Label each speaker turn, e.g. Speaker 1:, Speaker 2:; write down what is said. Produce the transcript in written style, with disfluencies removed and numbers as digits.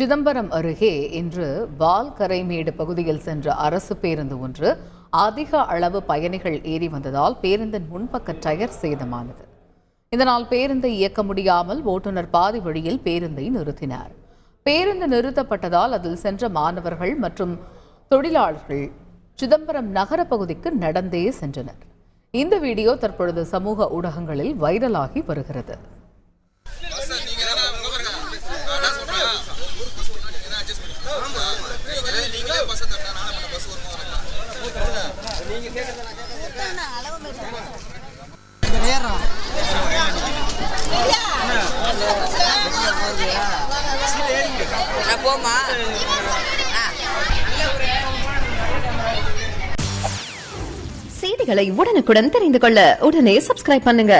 Speaker 1: சிதம்பரம் அருகே இன்று வால்கரைமேடு பகுதியில் சென்ற அரசு பேருந்து ஒன்று அதிக அளவு பயணிகள் ஏறி வந்ததால் பேருந்தின் முன்பக்க டயர் சேதமானது. இதனால் பேருந்தை இயக்க முடியாமல் ஓட்டுநர் பாதி வழியில் பேருந்தை நிறுத்தினார். பேருந்து நிறுத்தப்பட்டதால் அதில் சென்ற மாணவர்கள் மற்றும் தொழிலாளர்கள் சிதம்பரம் நகர பகுதிக்கு நடந்தே சென்றனர். இந்த வீடியோ தற்பொழுது சமூக ஊடகங்களில் வைரலாகி வருகிறது.
Speaker 2: செய்திகளை உடனுக்குடன் தெரிந்து கொள்ள உடனே சப்ஸ்கிரைப் பண்ணுங்க.